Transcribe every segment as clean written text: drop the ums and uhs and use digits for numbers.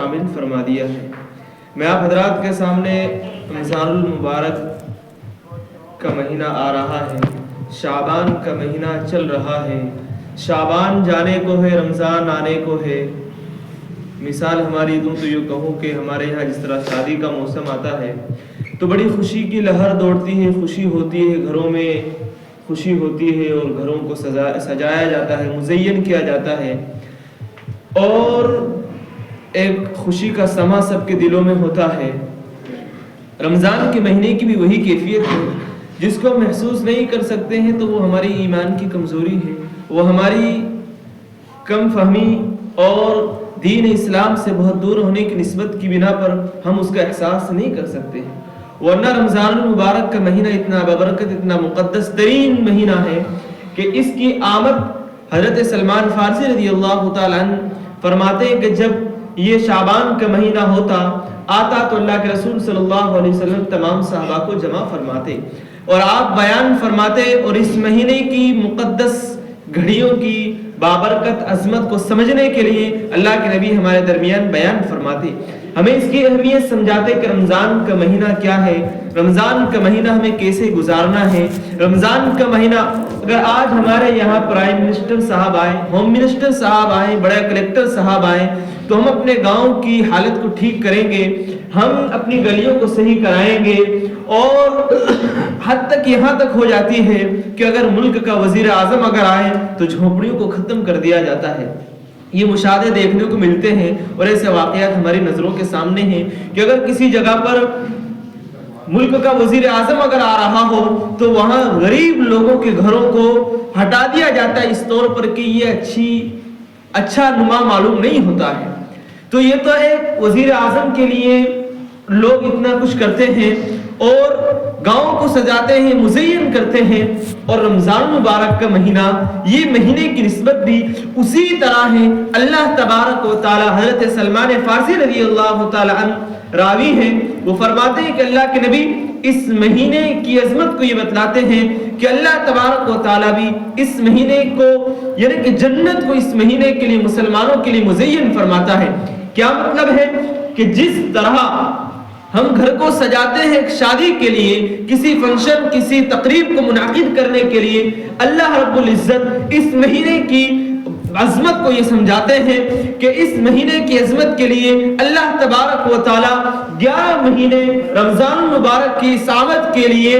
شامل فرما دیا ہے۔ میں آپ حضرات کے سامنے رمضان المبارک کا مہینہ آ رہا ہے، شعبان کا مہینہ چل رہا ہے، شعبان جانے کو ہے، رمضان آنے کو ہے۔ مثال ہماری دوں تو یہ کہوں کہ ہمارے یہاں جس طرح شادی کا موسم آتا ہے تو بڑی خوشی کی لہر دوڑتی ہے، خوشی ہوتی ہے، گھروں میں خوشی ہوتی ہے اور گھروں کو سجایا جاتا ہے، مزین کیا جاتا ہے، اور ایک خوشی کا سما سب کے دلوں میں ہوتا ہے۔ رمضان کے مہینے کی بھی وہی کیفیت ہے، جس کو محسوس نہیں کر سکتے ہیں تو وہ ہماری ایمان کی کمزوری ہے، وہ ہماری کم فہمی اور دین اسلام سے بہت دور ہونے کی نسبت کی بنا پر ہم اس کا احساس نہیں کر سکتے ہیں۔ ورنہ رمضان المبارک کا مہینہ اتنا بابرکت، اتنا مقدس ترین مہینہ ہے کہ اس کی آمد حضرت سلمان فارسی رضی اللہ تعالیٰ عنہ فرماتے ہیں کہ جب یہ شعبان کا مہینہ آتا تو اللہ کے رسول صلی اللہ علیہ وسلم تمام صحابہ کو جمع فرماتے اور آپ بیان فرماتے، اور اس مہینے کی مقدس گھڑیوں کی بابرکت عظمت کو سمجھنے کے لیے اللہ کے نبی ہمارے درمیان بیان فرماتے، ہمیں اس کی اہمیت سمجھاتے کہ رمضان کا مہینہ کیا ہے، رمضان کا مہینہ ہمیں کیسے گزارنا ہے۔ رمضان کا مہینہ، اگر آج ہمارے یہاں پرائم منسٹر صاحب آئے، ہوم منسٹر صاحب آئے، بڑے کلیکٹر صاحب آئے تو ہم اپنے گاؤں کی حالت کو ٹھیک کریں گے، ہم اپنی گلیوں کو صحیح کرائیں گے، اور حد تک یہاں تک ہو جاتی ہے کہ اگر ملک کا وزیر اعظم اگر آئے تو جھونپڑیوں کو ختم کر دیا جاتا ہے۔ یہ مشاہدے دیکھنے کو ملتے ہیں اور ایسے واقعات ہماری نظروں کے سامنے ہیں کہ اگر کسی جگہ پر ملک کا وزیر اعظم اگر آ رہا ہو تو وہاں غریب لوگوں کے گھروں کو ہٹا دیا جاتا ہے اس طور پر کہ یہ اچھا نما معلوم نہیں ہوتا ہے۔ تو یہ تو ایک وزیر اعظم کے لیے لوگ اتنا کچھ کرتے ہیں اور گاؤں کو سجاتے ہیں، مزین کرتے ہیں، اور رمضان مبارک کا مہینہ، یہ مہینے کی نسبت بھی اسی طرح ہے۔ اللہ تبارک و تعالی، حضرت سلمان فارسی رضی اللہ تعالی عنہ راوی ہیں، وہ فرماتے ہیں کہ اللہ کے نبی اس مہینے کی عظمت کو یہ بتلاتے ہیں کہ اللہ تبارک و تعالی بھی اس مہینے کو، یعنی کہ جنت کو اس مہینے کے لیے مسلمانوں کے لیے مزین فرماتا ہے۔ کیا مطلب ہے کہ جس طرح ہم گھر کو سجاتے ہیں شادی کے لیے، کسی فنکشن، کسی تقریب کو منعقد کرنے کے لیے، اللہ رب العزت اس مہینے کی عظمت کو یہ سمجھاتے ہیں کہ اس مہینے کی عظمت کے لیے اللہ تبارک و تعالی 11 مہینے رمضان مبارک کی اس آمد کے لیے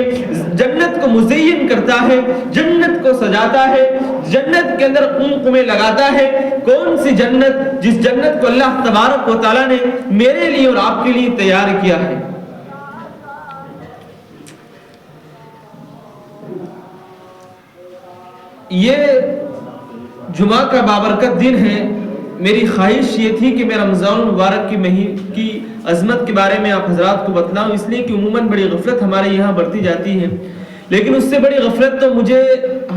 جنت کو مزین کرتا ہے، جنت کو سجاتا ہے، جنت کے اندر قمقمے لگاتا ہے۔ کون سی جنت؟ جس جنت کو اللہ تبارک و تعالی نے میرے لیے اور آپ کے لیے تیار کیا ہے۔ یہ جمعہ کا بابرکت دن ہے۔ میری خواہش یہ تھی کہ میں رمضان المبارک کی عظمت کے بارے میں آپ حضرات کو بتلاؤں، اس لیے کہ عموماً بڑی غفلت ہمارے یہاں بڑھتی جاتی ہے، لیکن اس سے بڑی غفلت تو مجھے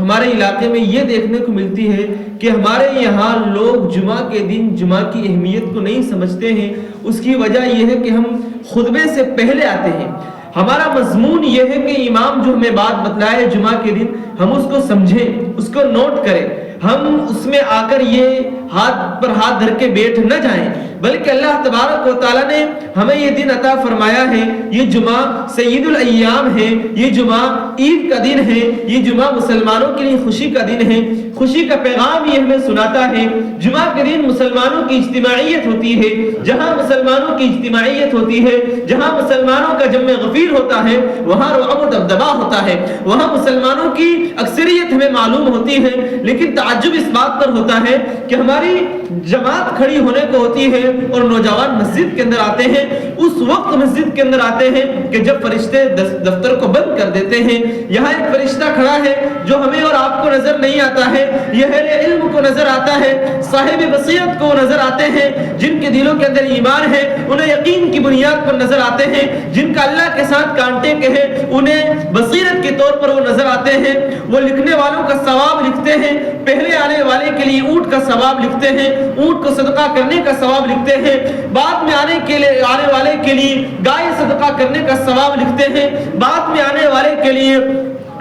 ہمارے علاقے میں یہ دیکھنے کو ملتی ہے کہ ہمارے یہاں لوگ جمعہ کے دن جمعہ کی اہمیت کو نہیں سمجھتے ہیں۔ اس کی وجہ یہ ہے کہ ہم خطبے سے پہلے آتے ہیں۔ ہمارا مضمون یہ ہے کہ امام جو ہمیں بات بتلائے جمعہ کے دن ہم اس کو سمجھیں، اس کو نوٹ کریں، ہم اس میں آ کر یہ ہاتھ پر ہاتھ دھر کے بیٹھ نہ جائیں، بلکہ اللہ تبارک و تعالیٰ نے ہمیں یہ دن عطا فرمایا ہے۔ یہ جمعہ سید الایام ہے، یہ جمعہ عید کا دن ہے، یہ جمعہ مسلمانوں کے لیے خوشی کا دن ہے، خوشی کا پیغام یہ ہمیں سناتا ہے۔ جمعہ کے دن مسلمانوں کی اجتماعیت ہوتی ہے، جہاں مسلمانوں کی اجتماعیت ہوتی ہے، جہاں مسلمانوں کا جمع غفیر ہوتا ہے، وہاں رعب و دبدبہ ہوتا ہے، وہاں مسلمانوں کی اکثریت ہمیں معلوم ہوتی ہے۔ لیکن تعجب اس بات پر ہوتا ہے کہ ہماری جماعت کھڑی ہونے کو ہوتی ہے اور نوجوان مسجد کے اندر آتے ہیں، اس وقت مسجد کے اندر آتے ہیں کہ جب فرشتے دفتر کو بند کر دیتے ہیں۔ یہاں ایک فرشتہ کھڑا ہے جو ہمیں اور آپ کو نظر نہیں آتا ہے، یہ اہل علم کو نظر آتا ہے، صاحب بصیرت کو نظر آتے ہیں، جن کے دلوں کے اندر ایمان ہے انہیں یقین کی بنیاد پر نظر آتے ہیں، جن کا اللہ کے ساتھ کانٹے کے ہیں انہیں بصیرت کے طور پر وہ نظر آتے ہیں۔ وہ لکھنے والوں کا ثواب لکھتے ہیں، پہلے آنے والے کے لیے اونٹ کا ثواب لکھتے ہیں، اونٹ کو صدقہ کرنے کا ثواب لکھتے ہیں، بعد میں آنے والے کے لیے گائے صدقہ کرنے کا ثواب لکھتے ہیں، بعد میں آنے والے کے لیے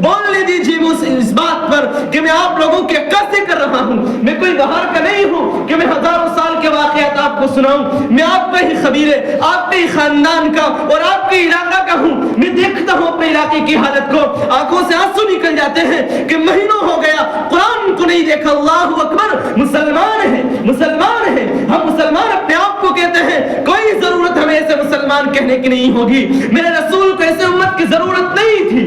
بولنے دیجیے اس بات پر کہ میں آپ لوگوں کے قصے کر رہا ہوں. میں کوئی باہر کا نہیں ہوں کہ میں ہزاروں سال کے واقعات آپ کو سناؤں. میں آپ کا ہی خبیر ہے, آپ کے ہی خاندان کا اور آپ کے علاقہ کا ہوں. میں دیکھتا ہوں اپنے علاقے کی حالت کو, آنکھوں سے آنسو نکل جاتے ہیں کہ مہینوں ہو گیا قرآن کو نہیں دیکھا. اللہ اکبر, مسلمان ہیں ہم مسلمان اپنے آپ کو کہتے ہیں. کوئی ضرورت ہمیں ایسے مسلمان کہنے کی نہیں ہوگی. میرے رسول کو ایسے امت کی ضرورت نہیں تھی.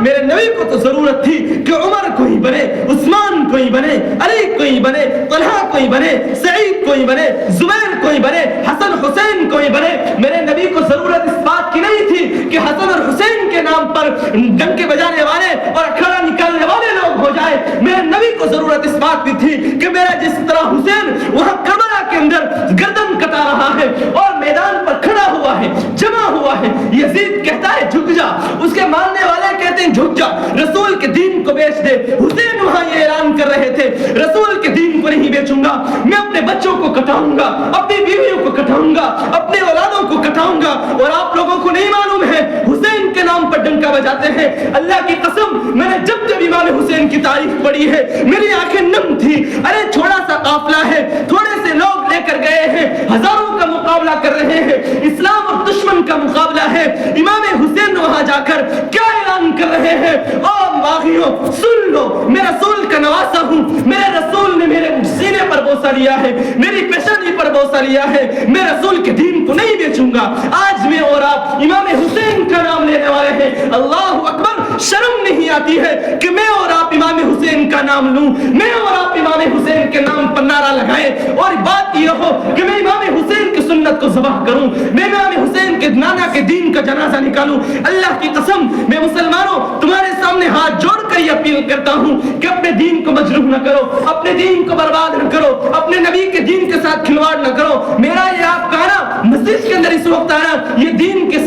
میرے نبی کو تو ضرورت تھی کہ عمر کوئی بنے, عثمان کوئی بنے, علی کوئی بنے, طلحہ کوئی بنے, سعید کوئی بنے, زبیر کوئی بنے, حسن حسین کوئی بنے. میرے نبی کو ضرورت اس بات کی نہیں تھی کہ حسن اور حسین کے نام پر ڈنکے بجانے والے اور اکھڑا نکالنے والے لوگ ہو جائے. میرے نبی کو ضرورت اس بات کی تھی کہ میرا جس طرح حسین وہاں کربلا کے اندر گردن کٹا رہا ہے اور میدان پر کھڑا ہوا ہے, جمع ہوا ہے, یزید کہتا ہے جھک جا, اس کے ماننے والے کہتے ہیں جھک جا, رسول کے دین کو بیچ دے. حسین وہاں یہ اعلان کر رہے تھے رسول کے دین کو نہیں بیچوں گا, میں اپنے بچوں کو کٹاؤں گا, اپنی بیویوں کو کٹاؤں گا, اپنے اولادوں کو کٹاؤں گا. اور آپ لوگوں کو نہیں معلوم ہے حسین کے نام پر ڈنکا بجاتے ہیں. اللہ کی قسم میں نے جب امام حسین کی تاریخ پڑھی ہے میری آنکھیں نم تھی. ارے چھوڑا سا قافلہ ہے, تھوڑے سے لوگ لے کر گئے ہیں, ہزاروں کا مقابلہ کر رہے ہیں, اسلام اور دشمن کا مقابلہ ہے. امام حسین وہاں جا کر کیا اعلان کر رہے ہیں؟ او باغیوں سن لو, میں رسول کا نواسا ہوں. میرے رسول نے میرے سینے پر بوسہ لیا ہے, میری پیشانی پر بوسہ لیا ہے. میں رسول کے دین کو نہیں بیچوں گا. آج میں اور آپ امام حسین کا نام لینے والے ہیں. اللہ اکبر, شرم نہیں آتی ہے کہ میں اور آپ امام حسین کا نام لوں, میں اور آپ امام حسین کے نام پر نعرہ لگائیں اور بات یہ ہو کہ میں امام حسین کی سنت کو ذبح کروں, میں امام حسین کے نانا کے دین کا جنازہ نکالوں. اللہ کی قسم میں مسلمانوں تمہارے سامنے ہاتھ جوڑ کر یہ اپیل کرتا ہوں کہ اپنے دین کو مجروح نہ کرو, اپنے دین کو برباد نہ کرو, اپنے نبی کے دین کے ساتھ کھلواڑ نہ کرو. میرا یہ آپ کا آنا مسجد کے اندر اس وقت آنا یہ دین کے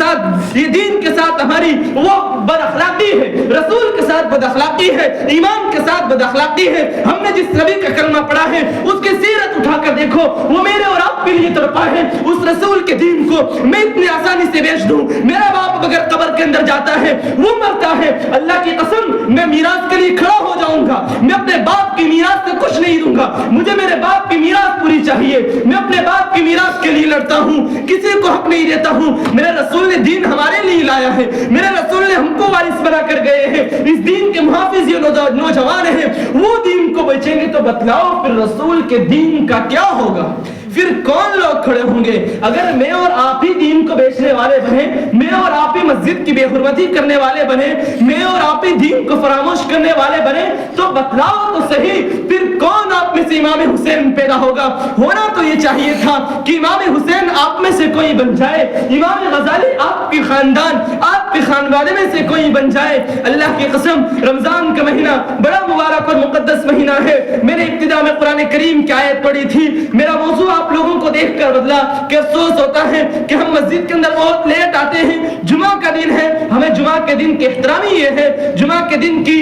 ساتھ ہماری وہ بد اخلاقی ہے, رسول کے ساتھ بد اخلاقی ہے, ایمان کے ساتھ بد اخلاقی ہے. ہم نے جس نبی کا کلمہ پڑھا ہے اس کی سیرت اٹھا کر دیکھو, وہ میرے اور آپ کے لیے تڑپا ہے. اس رسول کے دین کو میں اتنی آسانی سے بیچ دوں؟ میرا باپ اگر قبر کے اندر جاتا ہے وہ مرتا ہے, اللہ کی قسم میں میراث کے لیے کھڑا ہو جاؤں گا. میں اپنے باپ کی میراث سے کچھ نہیں دوں گا, مجھے میرے باپ کی میراث پوری چاہیے. میں اپنے باپ کی میراث کے لیے لڑتا ہوں, کسی کو حق نہیں دیتا ہوں. میرے رسول نے دین ہمارے لیے لایا ہے, میرے رسول نے ہم کو وارث بنا کر گئے ہیں. اس دین کے محافظ یہ نوجوان ہیں, وہ دین کو بیچیں گے تو بتلاؤ پھر رسول کے دین کا کیا ہوگا؟ پھر کون لوگ کھڑے ہوں گے؟ اگر میں اور آپ ہی دین کو بیچنے والے بنے, میں اور آپ ہی مسجد کی بے حرمتی کرنے والے بنے, میں اور آپ ہی دین کو فراموش کرنے والے بنے, تو بتلاؤ تو صحیح پھر کون آپ میں سے امام حسین پیدا ہوگا؟ ہونا تو یہ چاہیے تھا کہ امام حسین آپ میں سے کوئی بن جائے, امام غزالی آپ کی خاندان آپ کے خاندان میں سے کوئی بن جائے. اللہ کی قسم رمضان کا مہینہ بڑا مبارک اور مقدس مہینہ ہے. میں نے ابتدا میں قرآن کریم کی آیت پڑھی تھی. میرا موضوع آپ لوگوں کو دیکھ کر بدلا کہ افسوس ہوتا ہے کہ ہم مسجد کے اندر بہت لیٹ آتے ہیں. جمعہ کا دن ہے, ہمیں جمعہ کے دن کی احترامی یہ ہے, جمعہ کے دن کی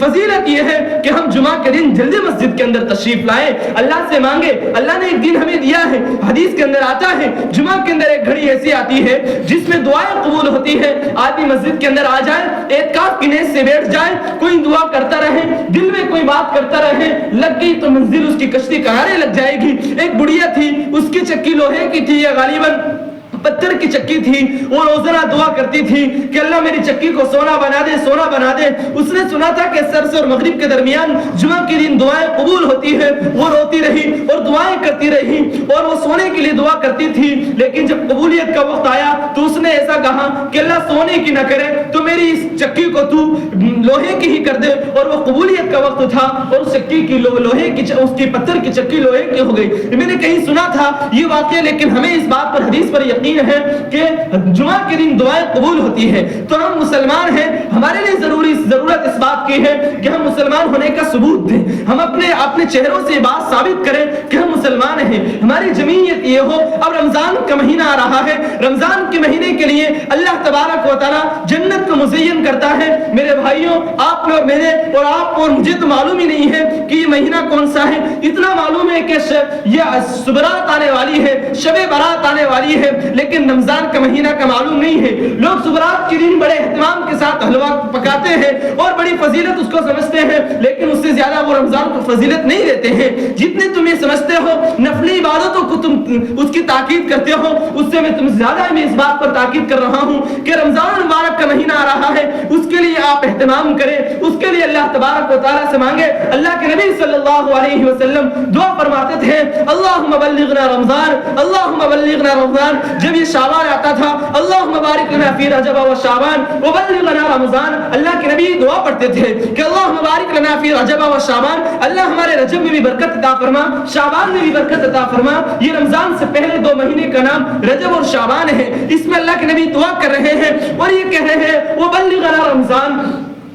فضیلت یہ ہے کہ ہم جمعہ کے دن جلدی مسجد کے اندر تشریف لائیں, اللہ سے مانگے. اللہ نے ایک دن ہمیں دیا ہے, حدیث کے اندر آتا ہے جمعہ کے اندر ایک گھڑی ایسی آتی ہے جس میں دعائیں قبول ہوتی ہے. آدمی مسجد کے اندر آ جائے, اعتکاف کی نیت سے بیٹھ جائے, کوئی دعا کرتا رہے, دل میں کوئی بات کرتا رہے, لگ گئی تو منزل اس کی کشتی کنارے لگ جائے گی. ایک بڑھیا تھی, اس کی چکی لوہے کی تھی یا غالباً پتھر کی چکی تھی, وہ روزانہ دعا کرتی تھی کہ اللہ میری چکی کو سونا بنا دے, سونا بنا دے. اس نے سنا تھا کہ سر سے اور مغرب کے درمیان جمعہ کے دن دعائیں قبول ہوتی ہے. وہ روتی رہی اور دعائیں کرتی رہی اور وہ سونے کے لیے دعا کرتی تھی. لیکن جب قبولیت کا وقت آیا تو اس نے ایسا کہا کہ اللہ سونے کی نہ کرے تو میری اس چکی کو تو لوہے کی ہی کر دے. اور وہ قبولیت کا وقت تھا اور اس چکی کی لوہے کی, اس کی پتھر کی چکی لوہے کی ہو گئی. میں نے کہیں سنا تھا یہ واقعہ, لیکن ہمیں اس بات پر حدیث پر یقین ہے کہ جمعہ کے دن دعائیں قبول ہوتی ہے. تو ہم مسلمان ہیں, ہمارے لیے ضرورت اس بات کی ہے کہ ہم مسلمان ہونے کا ثبوت دیں, ہم اپنے چہروں سے بات ثابت کریں کہ ہم مسلمان ہیں. ہماری جمعیت یہ ہو. اب رمضان کا مہینہ آ رہا ہے, رمضان کے مہینے کے لیے اللہ تبارک و تعالی جنت کو مزین کرتا ہے. میرے بھائیوں, آپ نے اور میرے اور آپ اور مجھے تو معلوم ہی نہیں ہے کہ یہ مہینہ کون سا ہے. اتنا معلوم ہے کہ یہ صبرات آنے والی ہے, شب برات آنے والی ہے, لیکن رمضان کا مہینہ کا معلوم نہیں ہے. لوگ صبرات کے دن بڑے اہتمام کے ساتھ حلوہ پکاتے ہیں اور بڑی فضیلت اس کو سمجھتے ہیں, لیکن اس سے زیادہ وہ رمضان کو فضیلت نہیں دیتے ہیں. جتنے تم یہ سمجھتے ہو نفلی عبادتوں کو تم اس کی تاکید کرتے ہو, اس سے میں تم زیادہ میں اس بات پر تاکید کر رہا ہوں کہ رمضان مبارک کا مہینہ آ رہا ہے, اس کے لیے آپ اہتمام کریں, اس کے لیے اللہ تبارک و تعالیٰ سے مانگے. اللہ کے نبی صلی اللہ علیہ وسلم دعا فرماتے تھے, اللہم بلغنا رمضان, اللہم بلغنا رمضان. جب یہ شعبان آتا تھا, اللہم بارک لنا فی رجب و شعبان وبلغنا رمضان, اللہ کے نبی دعا پڑھتے تھے کہ اللہم بارک لنا فی رجب و شعبان, اللہ ہمارے رجب میں بھی برکت عطا فرما, شعبان میں بھی برکت عطا فرما. یہ رمضان سے پہلے 2 مہینے کا نام رجب اور شعبان ہے, اس میں اللہ کے نبی دعا کر رہے ہیں اور یہ کہہ رہے ہیں وبلغنا رمضان,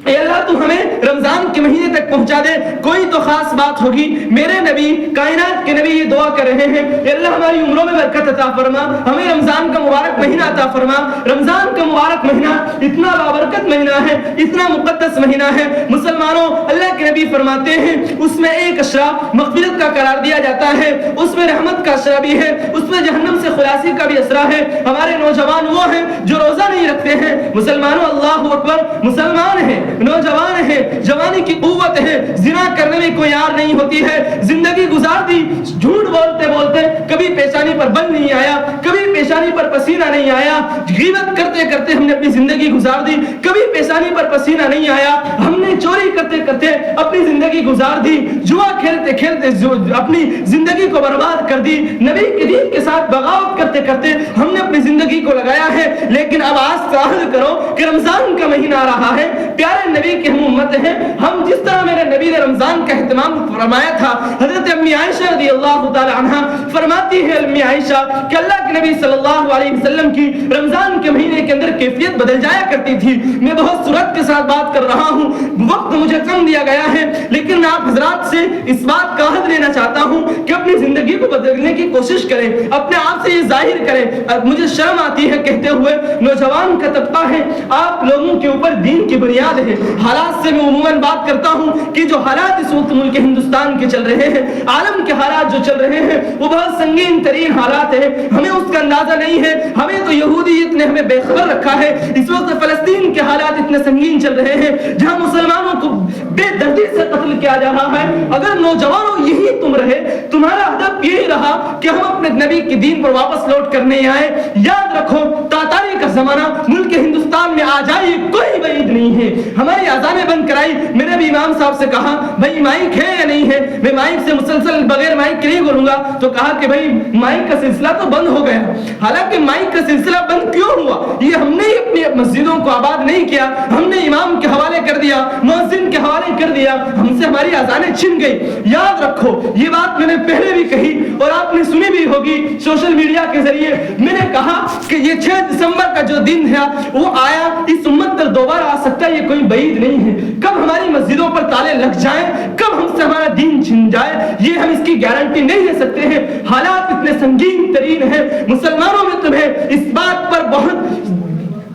اے اللہ تو ہمیں رمضان کے مہینے تک پہنچا دے. کوئی تو خاص بات ہوگی. میرے نبی, کائنات کے نبی یہ دعا کر رہے ہیں, اے اللہ ہماری عمروں میں برکت عطا فرما, ہمیں رمضان کا مبارک مہینہ عطا فرما. رمضان کا مبارک مہینہ اتنا بابرکت مہینہ ہے, اتنا مقدس مہینہ ہے. مسلمانوں, اللہ کے نبی فرماتے ہیں اس میں ایک اشرا مغفرت کا قرار دیا جاتا ہے, اس میں رحمت کا اشرا بھی ہے, اس میں جہنم سے خلاصی کا بھی اشرا ہے. ہمارے نوجوان وہ ہیں جو روزہ نہیں رکھتے ہیں. مسلمانوں, اللہ اکبر, مسلمان ہیں, نوجوان ہے, جوانی کی قوت ہے, زنا کرنے میں کوئی یار نہیں ہوتی ہے, زندگی گزار دی جھوٹ بولتے بولتے, کبھی پیشانی پر بل نہیں آیا, کبھی پیشانی پر پسینہ نہیں آیا, غیبت کرتے کرتے ہم نے اپنی زندگی گزار دی, کبھی پیشانی پر پسینہ نہیں آیا, ہم نے چوری کرتے کرتے اپنی زندگی گزار دی, جوا کھیلتے کھیلتے اپنی زندگی کو برباد کر دی, نبی کے دین کے ساتھ بغاوت کرتے کرتے ہم نے اپنی زندگی کو لگایا ہے. لیکن اب آج سے عہد کرو کہ رمضان کا مہینہ آ رہا ہے, پیارے نبی کی ہم امت ہیں, ہم جس طرح میرے نبی نے رمضان کا اہتمام فرمایا تھا, حضرت امی عائشہ رضی اللہ تعالی عنہا فرماتی ہے, امی عائشہ کہ اللہ کے نبی صلی اللہ علیہ وسلم کی رمضان کے مہینے کے اندر کیفیت بدل جایا کرتی تھی. میں بہت سرعت کے ساتھ بات کر رہا ہوں, وقت مجھے کم دیا گیا ہے, لیکن میں آپ حضرات سے اس بات کا عہد لینا چاہتا ہوں کہ اپنی زندگی کو بدلنے کی کوشش کریں, اپنے آپ سے یہ ظاہر کریں. مجھے شرم آتی ہے کہتے ہوئے, نوجوان کا طبقہ ہے, آپ لوگوں کے اوپر دین کی بنیاد ہے. حالات سے میں عموماً بات کرتا ہوں کہ جو حالات اس وقت ملک ہندوستان کے چل رہے ہیں, عالم کے حالات جو چل رہے ہیں, وہ بہت سنگین ترین حالات ہیں. ہمیں اس کا اندازہ نہیں ہے, ہمیں تو یہودیت نے ہمیں بے خبر رکھا ہے. اس وقت فلسطین کے حالات اتنے سنگین چل رہے ہیں جہاں مسلمانوں کو بے دردی سے قتل کیا جا رہا ہے. اگر نوجوانوں یہی تم رہے, تمہارا ہدف یہی رہا کہ ہم اپنے نبی کے دین پر واپس لوٹ کرنے آئے, یاد رکھو تاتاری کا زمانہ ملک ہندوستان میں آ جائے کوئی بعید نہیں ہے. ہماری اذانیں بند کرائی, میں نے بھی امام صاحب سے کہا بھائی مائک ہے یا نہیں ہے, میں مائک سے مسلسل بغیر مائک کے نہیں بولوں گا, تو کہا کہ بھائی مائک کا سلسلہ تو بند ہو گیا. حالانکہ مائک کا سلسلہ بند کیوں ہوا, یہ ہم نے اپنی مسجدوں کو آباد نہیں کیا, ہم نے امام کے حوالے کر دیا, مؤذن کے حوالے کر دیا, ہم سے ہماری اذانیں چھن گئی. یاد رکھو یہ بات میں نے پہلے بھی کہی اور آپ نے سنی بھی ہوگی سوشل میڈیا کے ذریعے. میں نے کہا کہ یہ 6 دسمبر کا جو دن ہے وہ آیا, اس امت پر دوبارہ آ سکتا ہے, یہ کوئی بعید نہیں ہے. کب ہماری مسجدوں پر تالے لگ جائیں, کب ہم سے ہمارا دین چھن جائے, یہ ہم اس کی گارنٹی نہیں دے سکتے ہیں. حالات اتنے سنگین ترین ہیں. مسلمانوں میں تمہیں اس بات پر بہت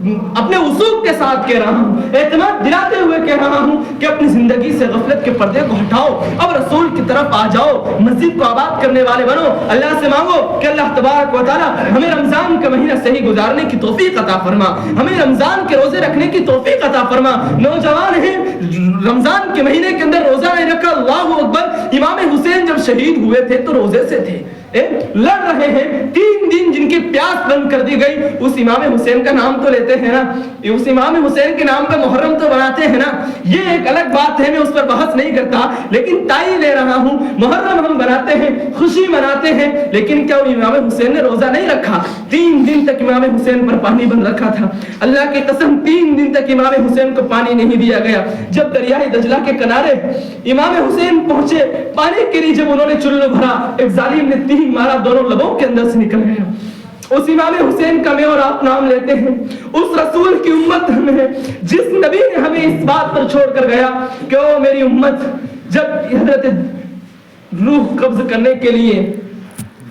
اپنے وثوق کے ساتھ کہہ رہا ہوں, اعتماد دلاتے ہوئے کہہ رہا ہوں کہ اپنی زندگی سے غفلت کے پردے کو ہٹاؤ, اب رسول کی طرف آ جاؤ, مسجد کو آباد کرنے والے بنو. اللہ سے مانگو کہ اللہ تبارک و تعالی ہمیں رمضان کا مہینہ صحیح گزارنے کی توفیق عطا فرما, ہمیں رمضان کے روزے رکھنے کی توفیق عطا فرما. نوجوان ہیں, رمضان کے مہینے کے اندر روزہ نہیں رکھا, اللہ اکبر. امام حسین جب شہید ہوئے تھے تو روزے سے تھے, لڑ رہے ہیں, 3 دن جن کی پیاس بند کر دی گئی. اس امام حسین کا نام تو لیتے ہیں نا, اس امام حسین کے نام کا محرم تو بناتے ہیں نا, یہ ایک الگ بات ہے, میں اس پر بحث نہیں کرتا, لیکن تائی لے رہا ہوں. محرم ہم بناتے ہیں, خوشی مناتے ہیں, لیکن کیا امام حسین نے روزہ نہیں رکھا؟ 3 دن تک امام حسین پر پانی بند رکھا تھا. اللہ کی قسم 3 دن تک امام حسین کو پانی نہیں دیا گیا. جب دریائے دجلہ کے کنارے امام حسین پہنچے, پانی کے لیے جب انہوں نے چلو بھرا, ایک ظالم نے 3 مارا, دونوں لبوں کے اندر سے نکل گیا. اس امام حسین کا میں اور آپ نام لیتے ہیں, اس رسول کی امت ہمیں, جس نبی نے ہمیں اس بات پر چھوڑ کر گیا کہ او میری امت, جب حضرت روح قبض کرنے کے لیے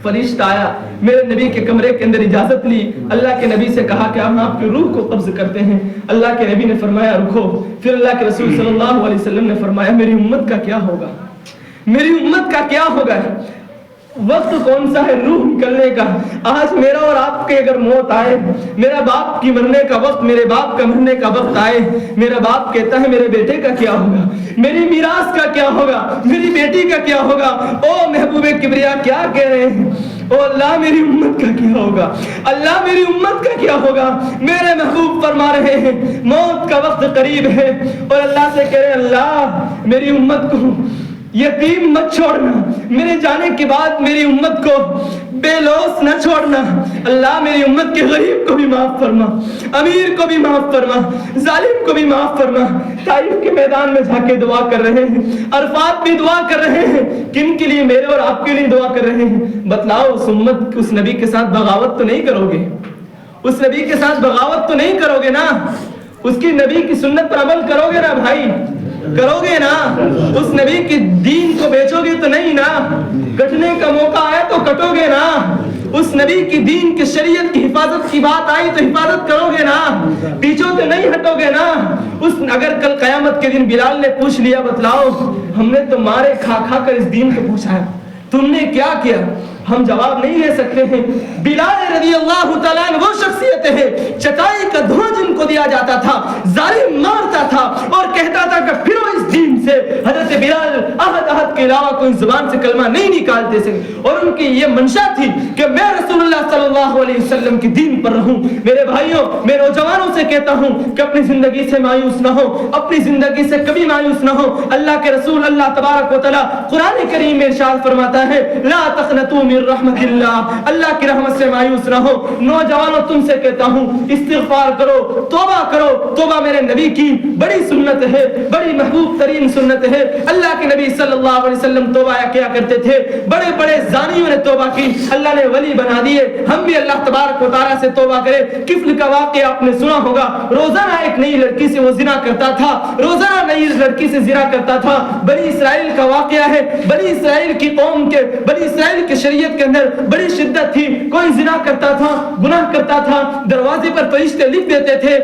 فرشتہ آیا, میرے نبی کے کمرے کے اندر اجازت لی, اللہ کے نبی سے کہا کہ ہم آپ کی روح کو قبض کرتے ہیں. اللہ کے نبی نے فرمایا رکو. پھر اللہ کے رسول صلی اللہ علیہ وسلم نے فرمایا میری امت کا کیا ہوگا, میری امت کا کیا ہوگا. وقت کون سا ہے روح نکلنے کا؟ آج میرا اور آپ کے اگر موت آئے، میرا باپ کی مرنے کا وقت، میرے باپ کا مرنے کا وقت آئے، میرا باپ کہتا ہے میرے بیٹے کا کیا ہوگا، میری میراث کا کیا ہوگا، میری بیٹی کا کیا ہوگا؟ او محبوب کبریا کیا کہہ رہے ہیں؟ او اللہ میری امت کا کیا ہوگا، اللہ میری امت کا کیا ہوگا؟ میرے محبوب فرما رہے ہیں موت کا وقت قریب ہے، اور اللہ سے کہہ رہے ہیں اللہ میری امت کو یتیم مت چھوڑنا، میرے جانے کے بعد میری امت کو بے لوث نہ چھوڑنا، اللہ میری امت کے غریب کو بھی معاف فرما، امیر کو بھی معاف فرما، ظالم کو بھی معاف فرما۔ طائف کے میدان میں جا کے دعا کر رہے ہیں، عرفات بھی دعا کر رہے ہیں، کن کے لیے؟ میرے اور آپ کے لیے دعا کر رہے ہیں۔ بتلاؤ اس امت اس نبی کے ساتھ بغاوت تو نہیں کرو گے؟ اس نبی کے ساتھ بغاوت تو نہیں کرو گے نا؟ اس کی نبی کی سنت پر عمل کرو گے نا بھائی؟ کرو گے نا؟ اس نبی کی دین کو بیچو گے تو نہیں نا؟ کٹنے کا موقع آیا تو کٹو گے نا؟ اس نبی کی دین کی شریعت کی حفاظت کی بات آئی تو حفاظت کرو گے نا؟ پیچھو تو نہیں ہٹو گے نا؟ اگر کل قیامت کے دن بلال نے پوچھ لیا بتلاؤ ہم نے تو مارے کھا کھا کر اس دین کو پوچھا ہے، تم نے کیا کیا؟ ہم جواب نہیں دے سکتے ہیں۔ بلال رضی اللہ تعالیٰ عنہ وہ شخصیت ہے چٹائی کا دھواں جن کو دیا جاتا تھا، ظالم مارتا تھا اور کہتا تھا کہ پھرو اس دین سے۔ حضرت بلال احد کے علاوہ کوئی زبان سے کلمہ نہیں نکالتے تھے، اور ان کی یہ منشا تھی کہ میں رسول اللہ صلی اللہ علیہ وسلم کی دین پر رہوں۔ میرے بھائیوں، میں نوجوانوں سے کہتا ہوں کہ اپنی زندگی سے مایوس نہ ہو، اپنی زندگی سے کبھی مایوس نہ ہو۔ اللہ کے رسول اللہ تبارک و تعالیٰ قرآن کریم میں ارشاد فرماتا ہے لا تقنطوا من رحمت اللہ، اللہ کی رحمت سے مایوس نہ ہو۔ نوجوانوں تم سے کہتا ہوں استغفار کرو، توبہ کرو۔ توبہ میرے نبی کی بڑی سنت ہے، بڑی محبوب ترین سنت ہے۔ اللہ کے نبی صلی اللہ علیہ وسلم توبہ کیا کرتے تھے، بڑے بڑے زانیوں نے توبہ کی، اللہ نے ولی بنا دیے۔ ہم بھی اللہ تبارک و تعالیٰ سے توبہ کریں۔ کفل کا واقعہ آپ نے سنا ہوگا، روزانہ ایک نئی لڑکی سے وہ زنا کرتا تھا، روزانہ نئی لڑکی سے زنا کرتا تھا۔ بنی اسرائیل کا واقعہ ہے، بنی اسرائیل کی قوم کے، بنی اسرائیل کی شریعت کے اندر بڑی شدت تھی، کوئی زنا کرتا تھا، گناہ کرتا تھا، دروازے پر فرشتے لکھ دیتے تھے،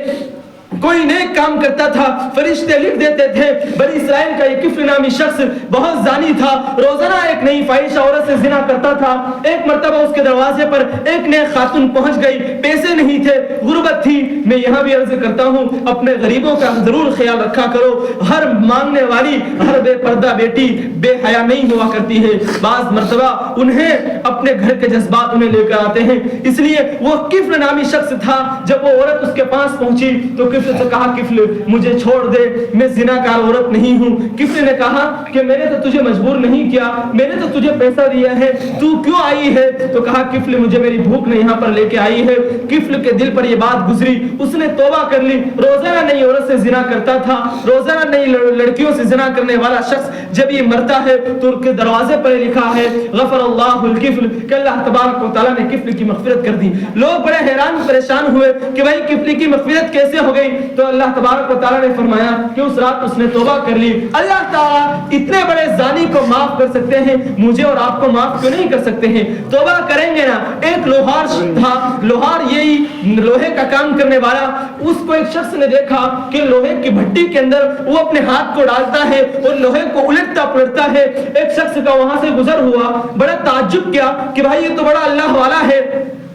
کوئی نیک کام کرتا تھا فرشتے لکھ دیتے تھے۔ بنی اسرائیل کا یہ کفل نامی شخص بہت زانی تھا، روزانہ ایک نئی فاحشہ عورت سے زنا کرتا تھا۔ ایک مرتبہ اس کے دروازے پر ایک نیک خاتون پہنچ گئی، پیسے نہیں تھے، غربت تھی۔ میں یہاں بھی عرض کرتا ہوں اپنے غریبوں کا ضرور خیال رکھا کرو۔ ہر مانگنے والی، ہر بے پردہ بیٹی بے حیا نہیں ہوا کرتی ہے، بعض مرتبہ انہیں اپنے گھر کے جذبات انہیں لے کر آتے ہیں۔ اس لیے وہ کفل نامی شخص تھا، جب وہ عورت اس کے پاس پہنچی تو کفل سے کہا کفل مجھے چھوڑ دے، میں زناکار عورت نہیں ہوں۔ کفل نے کہا کہ میں نے تو تجھے مجبور نہیں کیا، میں نے تو تجھے پیسہ دیا ہے، تو کیوں آئی ہے؟ تو کہا کفل مجھے میری بھوک نے یہاں پر لے کے آئی ہے۔ کفل کے دل پر یہ بات گزری، اس نے توبہ کر لی۔ روزانہ نئی عورت سے زنا کرتا تھا، روزانہ نئی لڑکیوں سے زنا کرنے والا شخص جب یہ مرتا ہے تو ان کے دروازے پر لکھا ہے غفر اللہ الکفل، کہ اللہ تبارک و تعالیٰ نے کفل کی مغفرت کر دی۔ لوگ بڑے حیران پریشان ہوئے کہ بھائی کفل کی مغفرت کیسے ہو گئی؟ تو اللہ تبارک و تعالیٰ نے فرمایا کہ اس رات اس نے توبہ کر لی۔ اللہ تعالیٰ اتنے بڑے زانی کو معاف کر سکتے ہیں، مجھے اور آپ کو معاف کیوں نہیں کر سکتے ہیں؟ توبہ کریں گے نا۔ ایک لوہار تھا، لوہار یہی لوہے کا کام کرنے والا، اس کو ایک شخص نے دیکھا کہ لوہے کی بھٹی کے اندر وہ اپنے ہاتھ کو ڈالتا ہے اور لوہے کو الٹتا پلٹتا ہے۔ ایک شخص کا وہاں سے گزر ہوا، بڑا تعجب کیا کہ بھائی یہ تو بڑا اللہ والا ہے،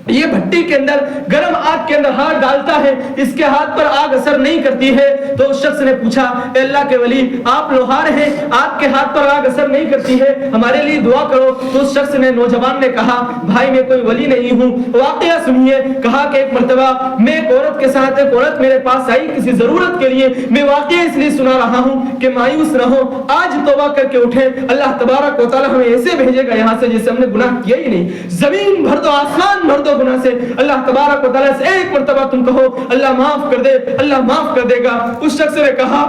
یہ بھٹی کے اندر گرم آگ کے اندر ہاتھ ڈالتا ہے، اس کے ہاتھ پر آگ اثر نہیں کرتی ہے۔ تو اس شخص نے پوچھا اے اللہ کے ولی آپ لوہار ہیں، آپ کے ہاتھ پر آگ اثر نہیں کرتی ہے، ہمارے لیے دعا کرو۔ تو اس شخص نے، نوجوان نے کہا بھائی میں کوئی ولی نہیں ہوں، واقعہ سنیے۔ کہا کہ ایک مرتبہ میں ایک عورت کے ساتھ، ایک عورت میرے پاس آئی کسی ضرورت کے لیے، میں واقعہ اس لیے سنا رہا ہوں کہ مایوس نہ ہو، آج توبہ کر کے اٹھے، اللہ تبارک و تعالیٰ ہمیں ایسے بھیجے گا یہاں سے جیسے ہم نے گناہ کیا ہی نہیں۔ زمین بھر دو، آسمان بھر دو گناہ سے، اللہ تبارک و تعالیٰ سے ایک مرتبہ تم کہو اللہ معاف کر دے، اللہ معاف کر دے گا۔ اس شخص نے کہا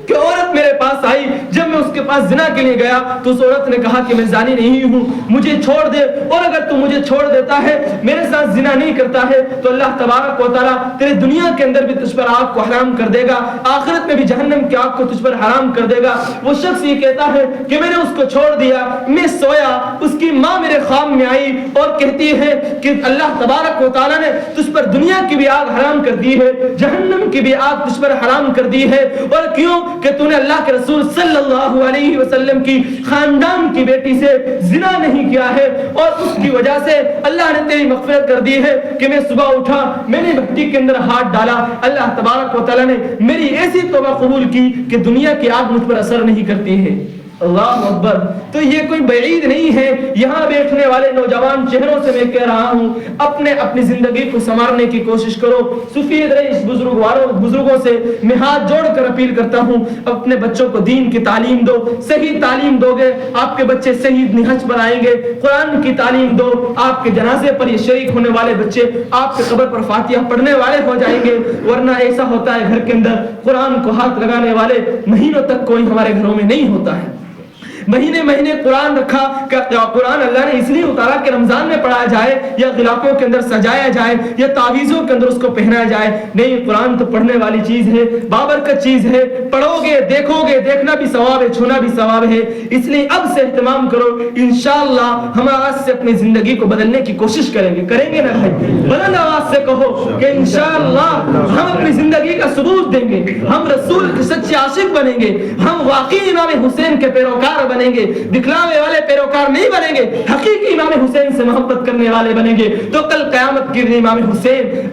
کہ عورت میرے پاس آئی، جب میں اس کے پاس زنا کے لیے گیا تو اس عورت نے کہا کہ میں زانی نہیں ہوں، مجھے چھوڑ دے، اور اگر تو مجھے چھوڑ دیتا ہے، میرے ساتھ زنا نہیں کرتا ہے تو اللہ تبارک و تعالیٰ تیرے دنیا کے اندر بھی تجھ پر آگ کو حرام کر دے گا، آخرت میں بھی جہنم کی آگ کو تجھ پر حرام کر دے گا۔ وہ شخص یہ کہتا ہے کہ میں نے اس کو چھوڑ دیا، میں سویا، اس کی ماں میرے خواب میں آئی اور کہتی ہے کہ اللہ تبارک و تعالیٰ نے تجھ پر دنیا کی بھی آگ حرام کر دی ہے، جہنم کی بھی آگ تجھ پر حرام کر دی ہے، اور کیوں کہ تو نے اللہ کے رسول صلی اللہ علیہ وسلم کی خاندان کی بیٹی سے زنا نہیں کیا ہے اور اس کی وجہ سے اللہ نے تیری مغفرت کر دی ہے کہ میں صبح اٹھا میں نے مٹی کے اندر ہاتھ ڈالا اللہ تبارک و تعالی نے میری ایسی توبہ قبول کی کہ دنیا کی آگ مجھ پر اثر نہیں کرتی ہے. اللہ اکبر. تو یہ کوئی بعید نہیں ہے. یہاں بیٹھنے والے نوجوان چہروں سے میں کہہ رہا ہوں اپنی زندگی کو سنوارنے کی کوشش کرو. سفید رئیس بزرگوں سے میں ہاتھ جوڑ کر اپیل کرتا ہوں اپنے بچوں کو دین کی تعلیم دو. صحیح تعلیم دو گے آپ کے بچے صحیح نہج پر آئیں گے. قرآن کی تعلیم دو. آپ کے جنازے پر یہ شریک ہونے والے بچے آپ کے قبر پر فاتحہ پڑھنے والے ہو جائیں گے. ورنہ ایسا ہوتا ہے گھر کے اندر قرآن کو ہاتھ لگانے والے مہینوں تک کوئی ہمارے گھروں میں نہیں ہوتا ہے. مہینے قرآن رکھا کہ قرآن اللہ نے اس لیے اتارا کہ رمضان میں پڑھایا جائے یا غلافوں کے اندر سجایا جائے یا تعویذوں کے اندر اس کو پہنایا جائے. نہیں, قرآن تو پڑھنے والی چیز ہے, بابرکت چیز ہے. پڑھو گے, دیکھو گے, دیکھنا بھی ثواب ہے, چھونا بھی ثواب ہے. اس لیے اب سے اہتمام کرو. انشاءاللہ ہم آج سے اپنی زندگی کو بدلنے کی کوشش کریں گے نا بھائی؟ بلند آواز سے کہو کہ انشاءاللہ ہم اپنی زندگی کا ثبوت دیں گے. ہم رسول کے سچے عاشق بنیں گے. ہم واقعی امام حسین کے پیروکار بنیں گے. دکھلاوے والے پیروکار نہیں بنیں گے, حقیقی امام حسین سے محبت کرنے والے بنیں گے. تو کل قیامت کے دن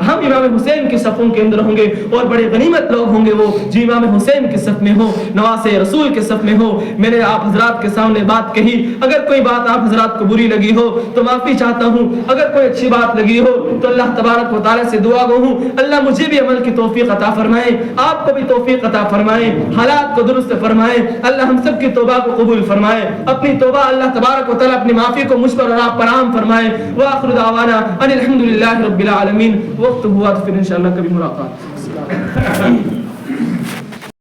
ہم امام حسین کے صفوں کے اندر ہوں گے اور بڑے غنیمت لوگ ہوں گے وہ جو امام حسین کے صف میں ہو, نواسے رسول کے صف میں ہو. میں نے آپ حضرات کے سامنے بات کہی, اگر کوئی بات آپ حضرات کو بری لگی ہو تو معافی چاہتا ہوں. اگر کوئی اچھی بات لگی ہو تو اللہ تبارک و تعالی سے دعا گو ہوں اللہ مجھے بھی عمل کی توفیق عطا فرمائے, آپ کو بھی توفیق عطا فرمائے, حالات کو درست فرمائے. اللہ ہم سب کی توبہ کو قبول فرمائے. اپنی توبہ اللہ تبارک و تعالی اپنی معافی کو مجھ پر اور آپ پر عام فرمائے. وآخر دعوانا ان الحمدللہ رب العالمین. وقت ہوا تو پھر انشاءاللہ کبھی ملاقات.